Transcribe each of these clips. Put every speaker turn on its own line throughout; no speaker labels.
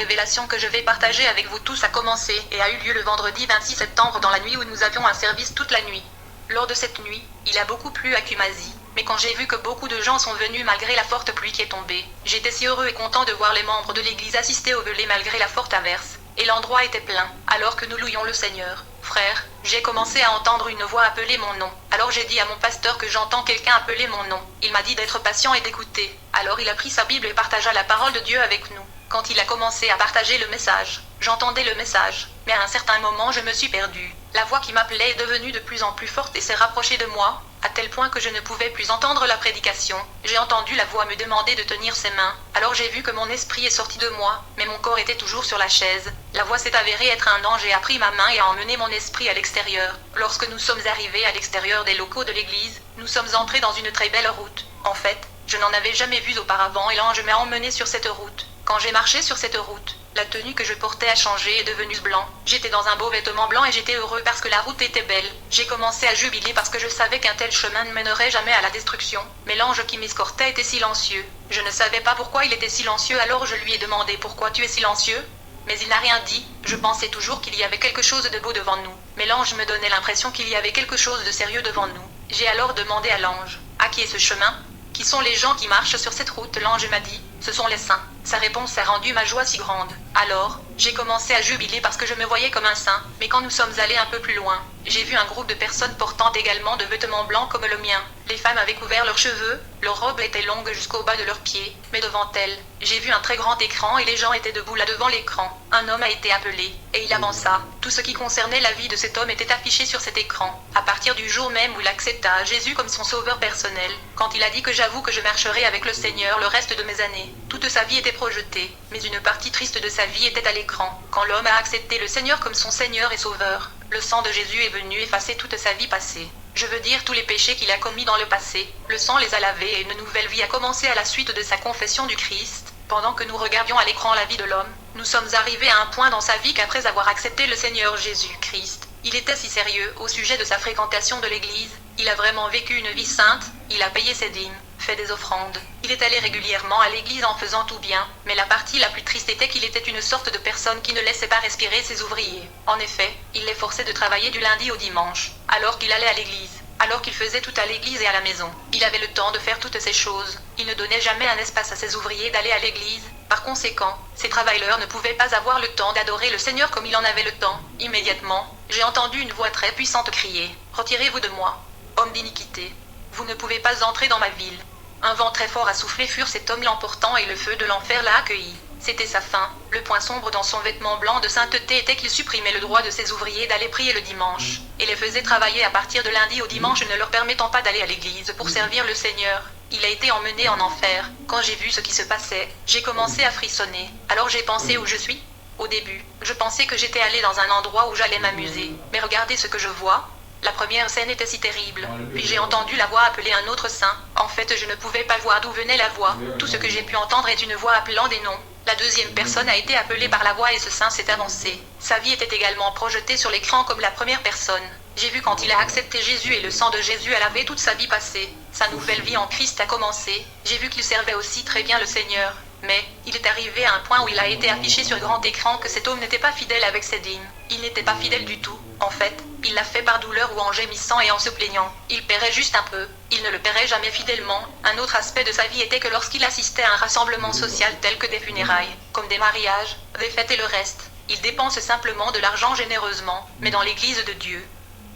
révélation que je vais partager avec vous tous a commencé et a eu lieu le vendredi 26 septembre dans la nuit où nous avions un service toute la nuit. Lors de cette nuit, il a beaucoup plu à Kumasi, mais quand j'ai vu que beaucoup de gens sont venus malgré la forte pluie qui est tombée, j'étais si heureux et content de voir les membres de l'église assister au velay malgré la forte averse, et l'endroit était plein, alors que nous louions le Seigneur. Frère, j'ai commencé à entendre une voix appeler mon nom. Alors j'ai dit à mon pasteur que j'entends quelqu'un appeler mon nom. Il m'a dit d'être patient et d'écouter. Alors il a pris sa Bible et partagea la parole de Dieu avec nous. Quand il a commencé à partager le message, j'entendais le message, mais à un certain moment je me suis perdue. La voix qui m'appelait est devenue de plus en plus forte et s'est rapprochée de moi, à tel point que je ne pouvais plus entendre la prédication. J'ai entendu la voix me demander de tenir ses mains, alors j'ai vu que mon esprit est sorti de moi, mais mon corps était toujours sur la chaise. La voix s'est avérée être un ange et a pris ma main et a emmené mon esprit à l'extérieur. Lorsque nous sommes arrivés à l'extérieur des locaux de l'église, nous sommes entrés dans une très belle route. En fait, je n'en avais jamais vu auparavant et l'ange m'a emmené sur cette route. Quand j'ai marché sur cette route, la tenue que je portais a changé et est devenue blanc. J'étais dans un beau vêtement blanc et j'étais heureux parce que la route était belle. J'ai commencé à jubiler parce que je savais qu'un tel chemin ne mènerait jamais à la destruction. Mais l'ange qui m'escortait était silencieux. Je ne savais pas pourquoi il était silencieux, alors je lui ai demandé pourquoi tu es silencieux. Mais il n'a rien dit. Je pensais toujours qu'il y avait quelque chose de beau devant nous. Mais l'ange me donnait l'impression qu'il y avait quelque chose de sérieux devant nous. J'ai alors demandé à l'ange, à qui est ce chemin ? Qui sont les gens qui marchent sur cette route ? L'ange m'a dit, ce sont les saints. Sa réponse a rendu ma joie si grande. Alors, j'ai commencé à jubiler parce que je me voyais comme un saint. Mais quand nous sommes allés un peu plus loin, j'ai vu un groupe de personnes portant également de vêtements blancs comme le mien. Les femmes avaient couvert leurs cheveux, leurs robes étaient longues jusqu'au bas de leurs pieds. Mais devant elles, j'ai vu un très grand écran et les gens étaient debout là devant l'écran. Un homme a été appelé, et il avança. Tout ce qui concernait la vie de cet homme était affiché sur cet écran. À partir du jour même où il accepta Jésus comme son sauveur personnel, quand il a dit que j'avoue que je marcherai avec le Seigneur le reste de mes années, toute sa vie était projetée, mais une partie triste de sa vie était à l'écran. Quand l'homme a accepté le Seigneur comme son Seigneur et Sauveur, le sang de Jésus est venu effacer toute sa vie passée. Je veux dire tous les péchés qu'il a commis dans le passé. Le sang les a lavés et une nouvelle vie a commencé à la suite de sa confession du Christ. Pendant que nous regardions à l'écran la vie de l'homme, nous sommes arrivés à un point dans sa vie qu'après avoir accepté le Seigneur Jésus-Christ, il était si sérieux au sujet de sa fréquentation de l'église. Il a vraiment vécu une vie sainte, il a payé ses dîmes, fait des offrandes. Il est allé régulièrement à l'église en faisant tout bien, mais la partie la plus triste était qu'il était une sorte de personne qui ne laissait pas respirer ses ouvriers. En effet, il les forçait de travailler du lundi au dimanche, alors qu'il allait à l'église. Alors qu'il faisait tout à l'église et à la maison. Il avait le temps de faire toutes ces choses. Il ne donnait jamais un espace à ses ouvriers d'aller à l'église. Par conséquent, ces travailleurs ne pouvaient pas avoir le temps d'adorer le Seigneur comme il en avait le temps. Immédiatement, j'ai entendu une voix très puissante crier, « Retirez-vous de moi, homme d'iniquité. Vous ne pouvez pas entrer dans ma ville. » Un vent très fort a soufflé furent cet homme l'emportant et le feu de l'enfer l'a accueilli. C'était sa fin. Le point sombre dans son vêtement blanc de sainteté était qu'il supprimait le droit de ses ouvriers d'aller prier le dimanche, et les faisait travailler à partir de lundi au dimanche ne leur permettant pas d'aller à l'église pour servir le Seigneur. Il a été emmené en enfer. Quand j'ai vu ce qui se passait, j'ai commencé à frissonner. Alors j'ai pensé où je suis ? Au début, je pensais que j'étais allé dans un endroit où j'allais m'amuser. Mais regardez ce que je vois. La première scène était si terrible. Puis j'ai entendu la voix appeler un autre saint. En fait, je ne pouvais pas voir d'où venait la voix. Tout ce que j'ai pu entendre est une voix appelant des noms. La deuxième personne a été appelée par la voix et ce saint s'est avancé. Sa vie était également projetée sur l'écran comme la première personne. J'ai vu quand il a accepté Jésus et le sang de Jésus a lavé toute sa vie passée. Sa nouvelle vie en Christ a commencé. J'ai vu qu'il servait aussi très bien le Seigneur. Mais, il est arrivé à un point où il a été affiché sur grand écran que cet homme n'était pas fidèle avec ses dîmes. Il n'était pas fidèle du tout. En fait, il l'a fait par douleur ou en gémissant et en se plaignant. Il paierait juste un peu. Il ne le paierait jamais fidèlement. Un autre aspect de sa vie était que lorsqu'il assistait à un rassemblement social tel que des funérailles, comme des mariages, des fêtes et le reste, il dépense simplement de l'argent généreusement, mais dans l'église de Dieu.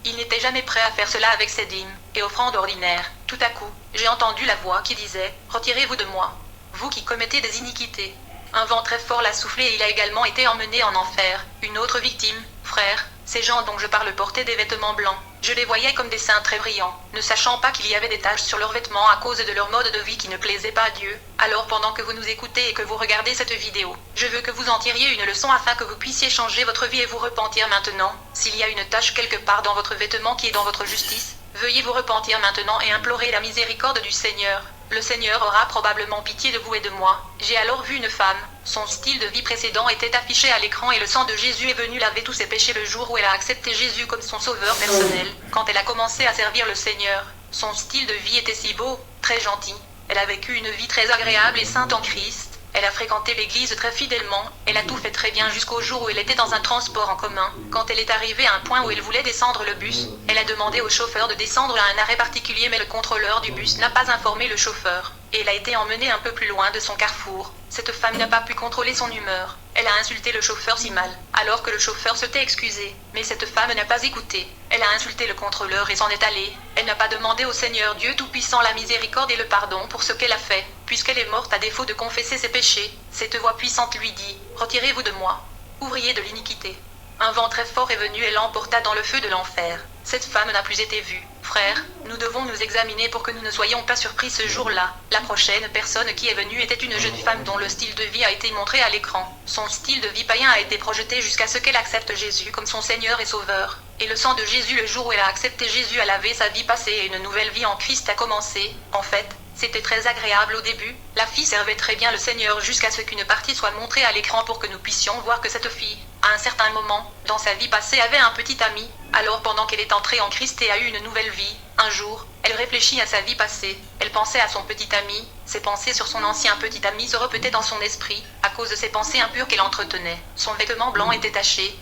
Il n'était jamais prêt à faire cela avec ses dîmes et offrandes ordinaires. Tout à coup, j'ai entendu la voix qui disait « Retirez-vous de moi, vous qui commettez des iniquités. » Un vent très fort l'a soufflé et il a également été emmené en enfer. Une autre victime, frère, ces gens dont je parle portaient des vêtements blancs. Je les voyais comme des saints très brillants, ne sachant pas qu'il y avait des taches sur leurs vêtements à cause de leur mode de vie qui ne plaisait pas à Dieu. Alors pendant que vous nous écoutez et que vous regardez cette vidéo, je veux que vous en tiriez une leçon afin que vous puissiez changer votre vie et vous repentir maintenant. S'il y a une tache quelque part dans votre vêtement qui est dans votre justice, veuillez vous repentir maintenant et implorer la miséricorde du Seigneur. Le Seigneur aura probablement pitié de vous et de moi. J'ai alors vu une femme. Son style de vie précédent était affiché à l'écran et le sang de Jésus est venu laver tous ses péchés le jour où elle a accepté Jésus comme son sauveur personnel. Quand elle a commencé à servir le Seigneur, son style de vie était si beau, très gentil. Elle a vécu une vie très agréable et sainte en Christ. Elle a fréquenté l'église très fidèlement, elle a tout fait très bien jusqu'au jour où elle était dans un transport en commun. Quand elle est arrivée à un point où elle voulait descendre le bus, elle a demandé au chauffeur de descendre à un arrêt particulier, mais le contrôleur du bus n'a pas informé le chauffeur, et elle a été emmenée un peu plus loin de son carrefour. Cette femme n'a pas pu contrôler son humeur. Elle a insulté le chauffeur si mal, alors que le chauffeur s'était excusé. Mais cette femme n'a pas écouté. Elle a insulté le contrôleur et s'en est allée. Elle n'a pas demandé au Seigneur Dieu Tout-Puissant la miséricorde et le pardon pour ce qu'elle a fait, puisqu'elle est morte à défaut de confesser ses péchés. Cette voix puissante lui dit: retirez-vous de moi, ouvrier de l'iniquité. Un vent très fort est venu et l'emporta dans le feu de l'enfer. Cette femme n'a plus été vue. Frères, nous devons nous examiner pour que nous ne soyons pas surpris ce jour-là. La prochaine personne qui est venue était une jeune femme dont le style de vie a été montré à l'écran. Son style de vie païen a été projeté jusqu'à ce qu'elle accepte Jésus comme son Seigneur et Sauveur. Et le sang de Jésus, le jour où elle a accepté Jésus, a lavé sa vie passée et une nouvelle vie en Christ a commencé. En fait, c'était très agréable au début. La fille servait très bien le Seigneur jusqu'à ce qu'une partie soit montrée à l'écran pour que nous puissions voir que cette fille, à un certain moment, dans sa vie passée, avait un petit ami. Alors pendant qu'elle est entrée en Christ et a eu une nouvelle vie, un jour, elle réfléchit à sa vie passée. Elle pensait à son petit ami. Ses pensées sur son ancien petit ami se répétaient dans son esprit, à cause de ces pensées impures qu'elle entretenait. Son vêtement blanc était taché.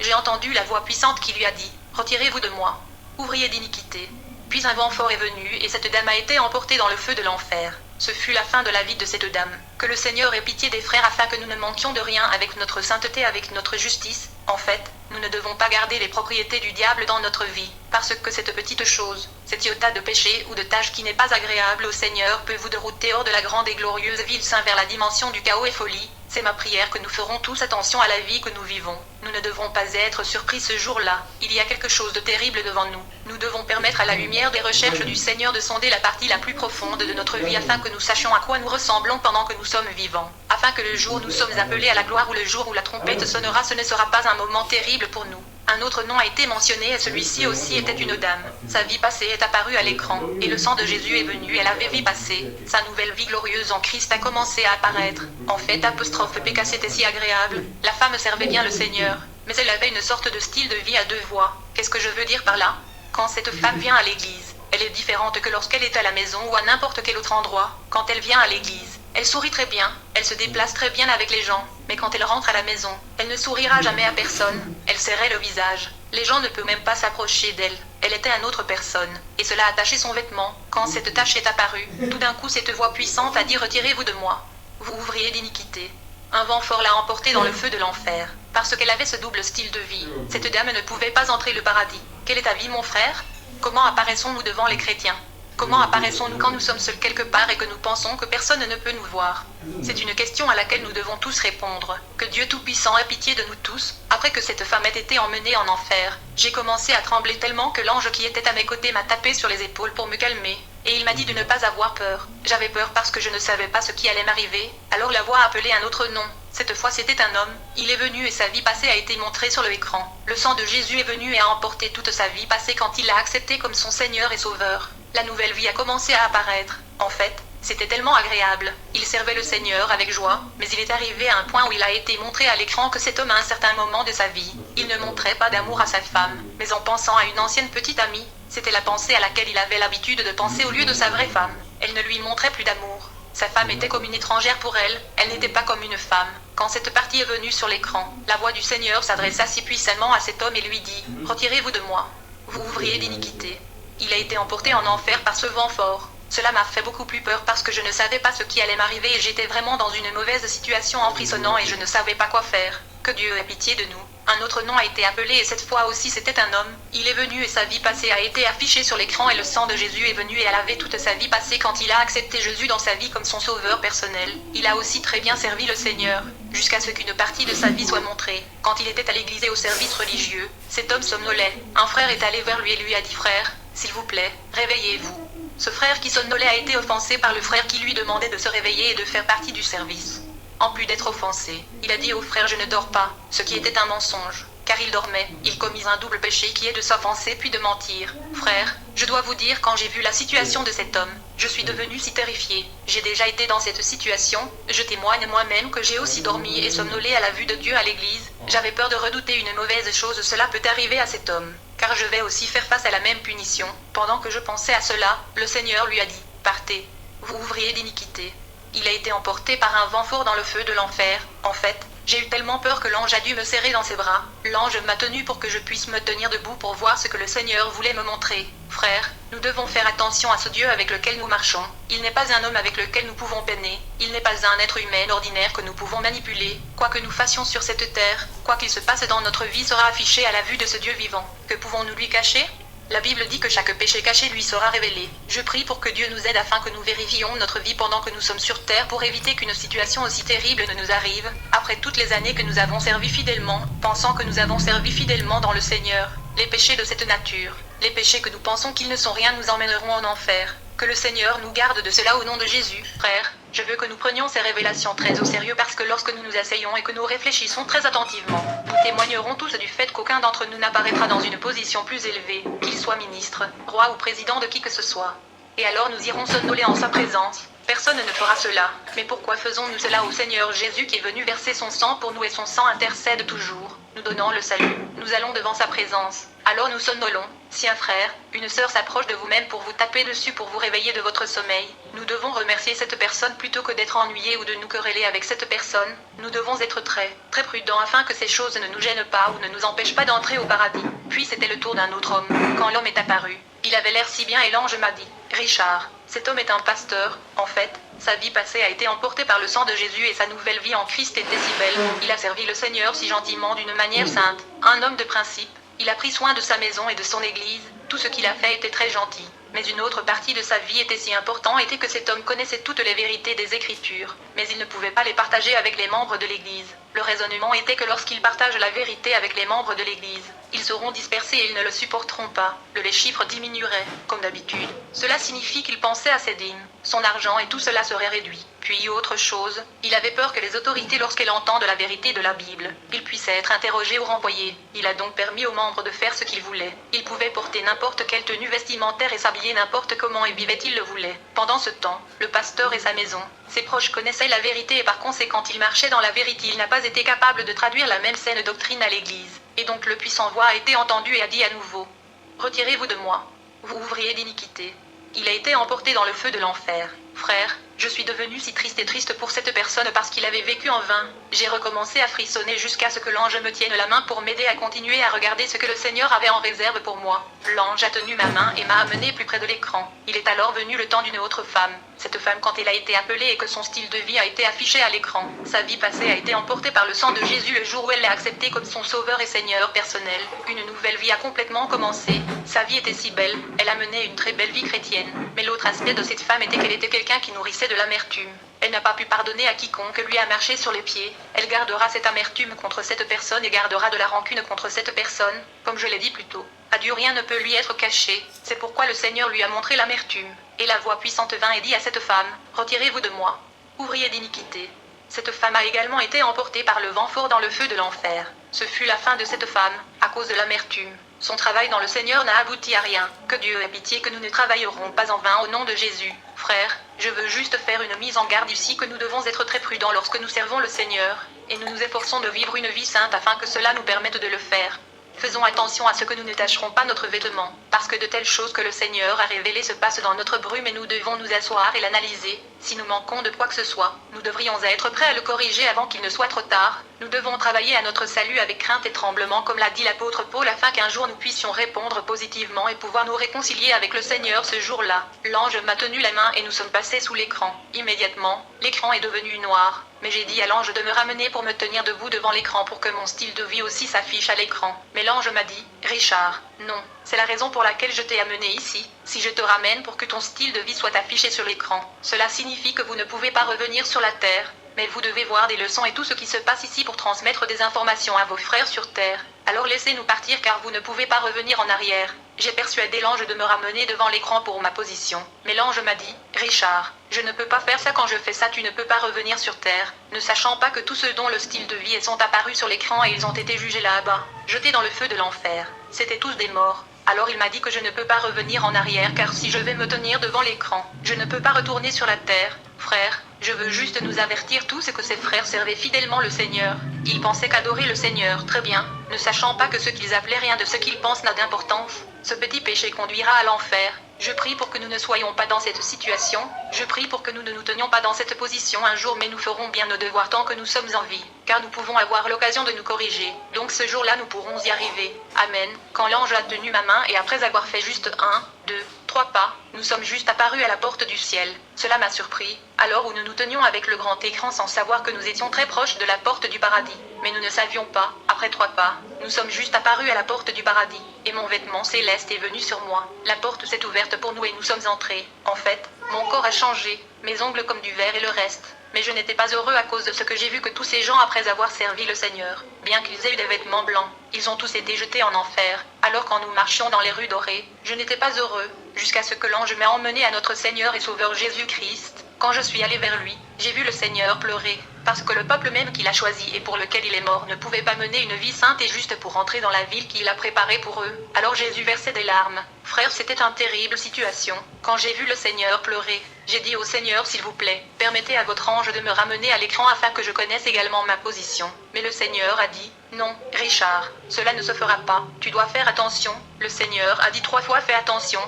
J'ai entendu la voix puissante qui lui a dit: retirez-vous de moi, ouvrier d'iniquité. Puis un vent fort est venu et cette dame a été emportée dans le feu de l'enfer. Ce fut la fin de la vie de cette dame. Que le Seigneur ait pitié des frères afin que nous ne manquions de rien avec notre sainteté, avec notre justice. En fait, nous ne devons pas garder les propriétés du diable dans notre vie, parce que cette petite chose, cet iota de péché ou de tâche qui n'est pas agréable au Seigneur peut vous dérouter hors de la grande et glorieuse ville saint vers la dimension du chaos et folie. C'est ma prière que nous ferons tous attention à la vie que nous vivons. Nous ne devrons pas être surpris ce jour-là. Il y a quelque chose de terrible devant nous. Nous devons permettre à la lumière des recherches du Seigneur de sonder la partie la plus profonde de notre vie afin que nous sachions à quoi nous ressemblons pendant que nous sommes vivants. Afin que le jour où nous sommes appelés à la gloire ou le jour où la trompette sonnera, ce ne sera pas un moment terrible pour nous. Un autre nom a été mentionné et celui-ci aussi était une dame. Sa vie passée est apparue à l'écran, et le sang de Jésus est venu, elle avait vie passée. Sa nouvelle vie glorieuse en Christ a commencé à apparaître. En fait, apostrophe PK, c'était si agréable. La femme servait bien le Seigneur, mais elle avait une sorte de style de vie à deux voix. Qu'est-ce que je veux dire par là? Quand cette femme vient à l'église, elle est différente que lorsqu'elle est à la maison ou à n'importe quel autre endroit. Quand elle vient à l'église, elle sourit très bien, elle se déplace très bien avec les gens, mais quand elle rentre à la maison, elle ne sourira jamais à personne, elle serrait le visage. Les gens ne peuvent même pas s'approcher d'elle. Elle était une autre personne, et cela a taché son vêtement. Quand cette tache est apparue, tout d'un coup cette voix puissante a dit: retirez-vous de moi, vous ouvrier d'iniquité. Un vent fort l'a emportée dans le feu de l'enfer, parce qu'elle avait ce double style de vie. Cette dame ne pouvait pas entrer le paradis. Quelle est ta vie, mon frère? Comment apparaissons-nous devant les chrétiens? Comment apparaissons-nous quand nous sommes seuls quelque part et que nous pensons que personne ne peut nous voir? C'est une question à laquelle nous devons tous répondre. Que Dieu Tout-Puissant ait pitié de nous tous. Après que cette femme ait été emmenée en enfer, j'ai commencé à trembler tellement que l'ange qui était à mes côtés m'a tapé sur les épaules pour me calmer. Et il m'a dit de ne pas avoir peur. J'avais peur parce que je ne savais pas ce qui allait m'arriver. Alors la voix a appelé un autre nom. Cette fois c'était un homme. Il est venu et sa vie passée a été montrée sur l'écran. Le sang de Jésus est venu et a emporté toute sa vie passée quand il l'a accepté comme son Seigneur et Sauveur. La nouvelle vie a commencé à apparaître. En fait, c'était tellement agréable. Il servait le Seigneur avec joie, mais il est arrivé à un point où il a été montré à l'écran que cet homme à un certain moment de sa vie, il ne montrait pas d'amour à sa femme, mais en pensant à une ancienne petite amie, c'était la pensée à laquelle il avait l'habitude de penser au lieu de sa vraie femme. Elle ne lui montrait plus d'amour. Sa femme était comme une étrangère pour elle, elle n'était pas comme une femme. Quand cette partie est venue sur l'écran, la voix du Seigneur s'adressa si puissamment à cet homme et lui dit: retirez-vous de moi, vous ouvrier d'iniquité. Il a été emporté en enfer par ce vent fort. Cela m'a fait beaucoup plus peur parce que je ne savais pas ce qui allait m'arriver et j'étais vraiment dans une mauvaise situation en frissonnant et je ne savais pas quoi faire. Que Dieu ait pitié de nous. Un autre nom a été appelé et cette fois aussi c'était un homme. Il est venu et sa vie passée a été affichée sur l'écran et le sang de Jésus est venu et a lavé toute sa vie passée quand il a accepté Jésus dans sa vie comme son sauveur personnel. Il a aussi très bien servi le Seigneur, jusqu'à ce qu'une partie de sa vie soit montrée. Quand il était à l'église et au service religieux, cet homme somnolait. Un frère est allé vers lui et lui a dit: frère, s'il vous plaît, réveillez-vous. Ce frère qui somnolait a été offensé par le frère qui lui demandait de se réveiller et de faire partie du service. En plus d'être offensé, il a dit au frère: je ne dors pas, ce qui était un mensonge. Car il dormait, il commis un double péché qui est de s'offenser puis de mentir. Frère, je dois vous dire, quand j'ai vu la situation de cet homme, je suis devenu si terrifié. J'ai déjà été dans cette situation, je témoigne moi-même que j'ai aussi dormi et somnolé à la vue de Dieu à l'église. J'avais peur de redouter une mauvaise chose, cela peut arriver à cet homme, car je vais aussi faire face à la même punition. Pendant que je pensais à cela, le Seigneur lui a dit: partez, vous ouvrier d'iniquité. Il a été emporté par un vent fort dans le feu de l'enfer. En fait, j'ai eu tellement peur que l'ange a dû me serrer dans ses bras. L'ange m'a tenu pour que je puisse me tenir debout pour voir ce que le Seigneur voulait me montrer. Frères, nous devons faire attention à ce Dieu avec lequel nous marchons. Il n'est pas un homme avec lequel nous pouvons peiner. Il n'est pas un être humain ordinaire que nous pouvons manipuler. Quoi que nous fassions sur cette terre, quoi qu'il se passe dans notre vie sera affiché à la vue de ce Dieu vivant. Que pouvons-nous lui cacher ? La Bible dit que chaque péché caché lui sera révélé. Je prie pour que Dieu nous aide afin que nous vérifions notre vie pendant que nous sommes sur terre pour éviter qu'une situation aussi terrible ne nous arrive, après toutes les années que nous avons servi fidèlement, pensant que nous avons servi fidèlement dans le Seigneur. Les péchés de cette nature, les péchés que nous pensons qu'ils ne sont rien nous emmèneront en enfer. Que le Seigneur nous garde de cela au nom de Jésus. Frères, je veux que nous prenions ces révélations très au sérieux parce que lorsque nous nous asseyons et que nous réfléchissons très attentivement, nous témoignerons tous du fait qu'aucun d'entre nous n'apparaîtra dans une position plus élevée, qu'il soit ministre, roi ou président de qui que ce soit. Et alors nous irons somnoler en sa présence. Personne ne fera cela. Mais pourquoi faisons-nous cela au Seigneur Jésus qui est venu verser son sang pour nous et son sang intercède toujours, nous donnant le salut. Nous allons devant sa présence. Alors nous somnolons. Si un frère, une sœur s'approche de vous-même pour vous taper dessus pour vous réveiller de votre sommeil, nous devons remercier cette personne plutôt que d'être ennuyés ou de nous quereller avec cette personne. Nous devons être très prudents afin que ces choses ne nous gênent pas ou ne nous empêchent pas d'entrer au paradis. Puis c'était le tour d'un autre homme. Quand l'homme est apparu, il avait l'air si bien et l'ange m'a dit, Richard, cet homme est un pasteur. En fait, sa vie passée a été emportée par le sang de Jésus et sa nouvelle vie en Christ était si belle. Il a servi le Seigneur si gentiment d'une manière sainte. Un homme de principe. Il a pris soin de sa maison et de son église. Tout ce qu'il a fait était très gentil. Mais une autre partie de sa vie était si importante était que cet homme connaissait toutes les vérités des Écritures, mais il ne pouvait pas les partager avec les membres de l'Église. Le raisonnement était que lorsqu'il partage la vérité avec les membres de l'Église, ils seront dispersés et ils ne le supporteront pas. Les chiffres diminueraient, comme d'habitude. Cela signifie qu'il pensait à ses dîmes, son argent et tout cela serait réduit. Puis autre chose, il avait peur que les autorités lorsqu'elles entendent la vérité de la Bible, ils puissent être interrogés ou renvoyés. Il a donc permis aux membres de faire ce qu'ils voulaient. Ils pouvaient porter n'importe quelle tenue vestimentaire et s'habiller n'importe comment et vivaient ils le voulaient. Pendant ce temps, le pasteur et sa maison, ses proches connaissaient la vérité et par conséquent il marchait dans la vérité. Il n'a pas été capable de traduire la même saine doctrine à l'église. Et donc le puissant voix a été entendu et a dit à nouveau, « Retirez-vous de moi, vous ouvriers d'iniquité. » Il a été emporté dans le feu de l'enfer. Frère, je suis devenu si triste et triste pour cette personne parce qu'il avait vécu en vain. J'ai recommencé à frissonner jusqu'à ce que l'ange me tienne la main pour m'aider à continuer à regarder ce que le Seigneur avait en réserve pour moi. L'ange a tenu ma main et m'a amené plus près de l'écran. Il est alors venu le temps d'une autre femme. Cette femme, quand elle a été appelée et que son style de vie a été affiché à l'écran, sa vie passée a été emportée par le sang de Jésus le jour où elle l'a accepté comme son sauveur et Seigneur personnel. Une nouvelle vie a complètement commencé. Sa vie était si belle, elle a mené une très belle vie chrétienne. Mais l'autre aspect de cette femme était qu'elle était quelqu'un qui nourrissait de l'amertume. Elle n'a pas pu pardonner à quiconque lui a marché sur les pieds. Elle gardera cette amertume contre cette personne et gardera de la rancune contre cette personne, comme je l'ai dit plus tôt. À Dieu rien ne peut lui être caché. C'est pourquoi le Seigneur lui a montré l'amertume. Et la voix puissante vint et dit à cette femme, « Retirez-vous de moi, ouvrier d'iniquité. » Cette femme a également été emportée par le vent fort dans le feu de l'enfer. Ce fut la fin de cette femme, à cause de l'amertume. Son travail dans le Seigneur n'a abouti à rien. Que Dieu ait pitié que nous ne travaillerons pas en vain au nom de Jésus. Frères, je veux juste faire une mise en garde ici que nous devons être très prudents lorsque nous servons le Seigneur, et nous nous efforçons de vivre une vie sainte afin que cela nous permette de le faire. Faisons attention à ce que nous ne tacherons pas notre vêtement, parce que de telles choses que le Seigneur a révélées se passent dans notre brume et nous devons nous asseoir et l'analyser. Si nous manquons de quoi que ce soit, nous devrions être prêts à le corriger avant qu'il ne soit trop tard. Nous devons travailler à notre salut avec crainte et tremblement comme l'a dit l'apôtre Paul afin qu'un jour nous puissions répondre positivement et pouvoir nous réconcilier avec le Seigneur ce jour-là. L'ange m'a tenu la main et nous sommes passés sous l'écran. Immédiatement, l'écran est devenu noir. Mais j'ai dit à l'ange de me ramener pour me tenir debout devant l'écran pour que mon style de vie aussi s'affiche à l'écran. Mais l'ange m'a dit, Richard, non, c'est la raison pour laquelle je t'ai amené ici. Si je te ramène pour que ton style de vie soit affiché sur l'écran, cela signifie que vous ne pouvez pas revenir sur la terre. Mais vous devez voir des leçons et tout ce qui se passe ici pour transmettre des informations à vos frères sur terre. Alors laissez-nous partir car vous ne pouvez pas revenir en arrière. J'ai persuadé l'ange de me ramener devant l'écran pour ma position. Mais l'ange m'a dit, Richard, je ne peux pas faire ça quand je fais ça, tu ne peux pas revenir sur terre, ne sachant pas que tous ceux dont le style de vie sont apparus sur l'écran et ils ont été jugés là-bas, jetés dans le feu de l'enfer. C'étaient tous des morts. Alors il m'a dit que je ne peux pas revenir en arrière car si je vais me tenir devant l'écran, je ne peux pas retourner sur la terre. Frère, je veux juste nous avertir tous que ces frères servaient fidèlement le Seigneur. Ils pensaient qu'adorer le Seigneur, très bien, ne sachant pas que ce qu'ils appelaient rien de ce qu'ils pensent n'a d'importance. Ce petit péché conduira à l'enfer. Je prie pour que nous ne soyons pas dans cette situation, je prie pour que nous ne nous tenions pas dans cette position un jour, mais nous ferons bien nos devoirs tant que nous sommes en vie, car nous pouvons avoir l'occasion de nous corriger. Donc ce jour-là nous pourrons y arriver. Amen. Quand l'ange a tenu ma main et après avoir fait juste 1, 2, 3 pas, nous sommes juste apparus à la porte du ciel. Cela m'a surpris, alors où nous nous tenions avec le grand écran sans savoir que nous étions très proches de la porte du paradis. Mais nous ne savions pas, après 3 pas, nous sommes juste apparus à la porte du paradis, et mon vêtement céleste est venu sur moi. La porte s'est ouverte pour nous et nous sommes entrés. En fait, mon corps a changé, mes ongles comme du verre et le reste. Mais je n'étais pas heureux à cause de ce que j'ai vu que tous ces gens après avoir servi le Seigneur, bien qu'ils aient eu des vêtements blancs, ils ont tous été jetés en enfer. Alors quand nous marchions dans les rues dorées, je n'étais pas heureux, jusqu'à ce que l'ange m'ait emmené à notre Seigneur et Sauveur Jésus-Christ. Quand je suis allé vers lui, j'ai vu le Seigneur pleurer, parce que le peuple même qu'il a choisi et pour lequel il est mort ne pouvait pas mener une vie sainte et juste pour entrer dans la ville qu'il a préparée pour eux. Alors Jésus versait des larmes. Frère, c'était une terrible situation. Quand j'ai vu le Seigneur pleurer, j'ai dit au Seigneur, s'il vous plaît, permettez à votre ange de me ramener à l'écran afin que je connaisse également ma position. Mais le Seigneur a dit, non, Richard, cela ne se fera pas, tu dois faire attention. Le Seigneur a dit 3 fois, fais attention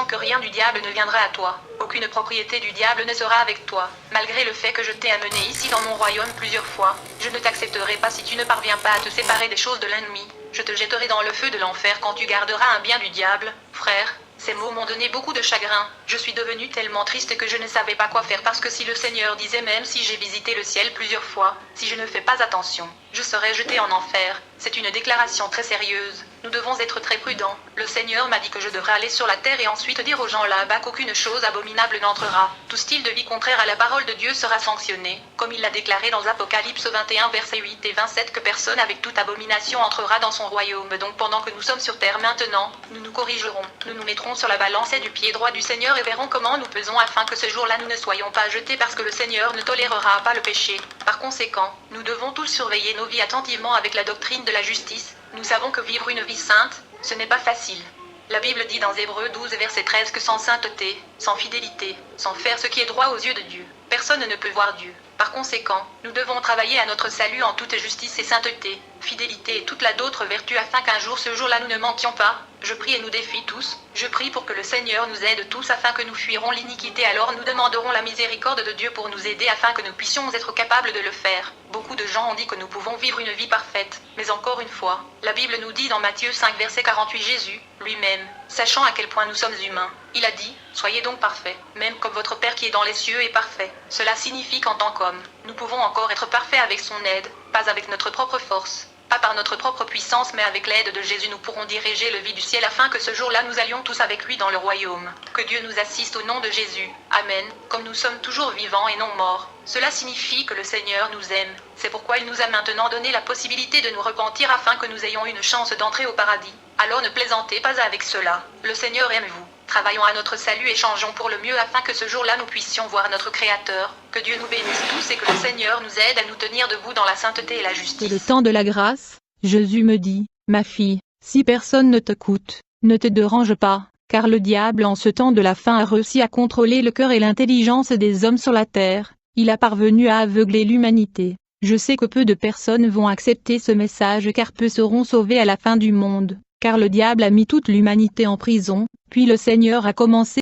que rien du diable ne viendra à toi. Aucune propriété du diable ne sera avec toi. Malgré le fait que je t'ai amené ici dans mon royaume plusieurs fois, je ne t'accepterai pas si tu ne parviens pas à te séparer des choses de l'ennemi. Je te jetterai dans le feu de l'enfer quand tu garderas un bien du diable. Frère, ces mots m'ont donné beaucoup de chagrin. Je suis devenue tellement triste que je ne savais pas quoi faire parce que si le Seigneur disait même si j'ai visité le ciel plusieurs fois, si je ne fais pas attention, je serai jeté en enfer. C'est une déclaration très sérieuse. Nous devons être très prudents. Le Seigneur m'a dit que je devrais aller sur la terre et ensuite dire aux gens là-bas qu'aucune chose abominable n'entrera. Tout style de vie contraire à la parole de Dieu sera sanctionné, comme il l'a déclaré dans Apocalypse 21 versets 8 et 27 que personne avec toute abomination entrera dans son royaume. Donc pendant que nous sommes sur terre maintenant, nous nous corrigerons. Nous nous mettrons sur la balance et du pied droit du Seigneur et verrons comment nous pesons afin que ce jour-là nous ne soyons pas jetés parce que le Seigneur ne tolérera pas le péché. Par conséquent, nous devons tous surveiller nos vies attentivement avec la doctrine de la justice. Nous savons que vivre une vie sainte, ce n'est pas facile. La Bible dit dans Hébreux 12 verset 13 que sans sainteté, sans fidélité, sans faire ce qui est droit aux yeux de Dieu, personne ne peut voir Dieu. Par conséquent, nous devons travailler à notre salut en toute justice et sainteté, fidélité et toute la d'autres vertus afin qu'un jour ce jour-là nous ne manquions pas. Je prie et nous défie tous, je prie pour que le Seigneur nous aide tous afin que nous fuirons l'iniquité, alors nous demanderons la miséricorde de Dieu pour nous aider afin que nous puissions être capables de le faire. Beaucoup de gens ont dit que nous pouvons vivre une vie parfaite, mais encore une fois, la Bible nous dit dans Matthieu 5 verset 48, Jésus, lui-même, sachant à quel point nous sommes humains, il a dit, soyez donc parfaits, même comme votre Père qui est dans les cieux est parfait. Cela signifie qu'en tant qu'hommes, nous pouvons encore être parfaits avec son aide, pas avec notre propre force. Pas par notre propre puissance mais avec l'aide de Jésus nous pourrons diriger le vie du ciel afin que ce jour-là nous allions tous avec lui dans le royaume. Que Dieu nous assiste au nom de Jésus. Amen. Comme nous sommes toujours vivants et non morts, cela signifie que le Seigneur nous aime. C'est pourquoi il nous a maintenant donné la possibilité de nous repentir afin que nous ayons une chance d'entrer au paradis. Alors ne plaisantez pas avec cela. Le Seigneur aime vous. Travaillons à notre salut et changeons pour le mieux afin que ce jour-là nous puissions voir notre Créateur. Que Dieu nous bénisse tous et que le Seigneur nous aide à nous tenir debout dans la sainteté et la justice.
C'est le temps de la grâce. Jésus me dit, ma fille, si personne ne t'écoute, ne te dérange pas, car le diable en ce temps de la fin a réussi à contrôler le cœur et l'intelligence des hommes sur la terre. Il a parvenu à aveugler l'humanité. Je sais que peu de personnes vont accepter ce message car peu seront sauvés à la fin du monde, car le diable a mis toute l'humanité en prison, puis le Seigneur a commencé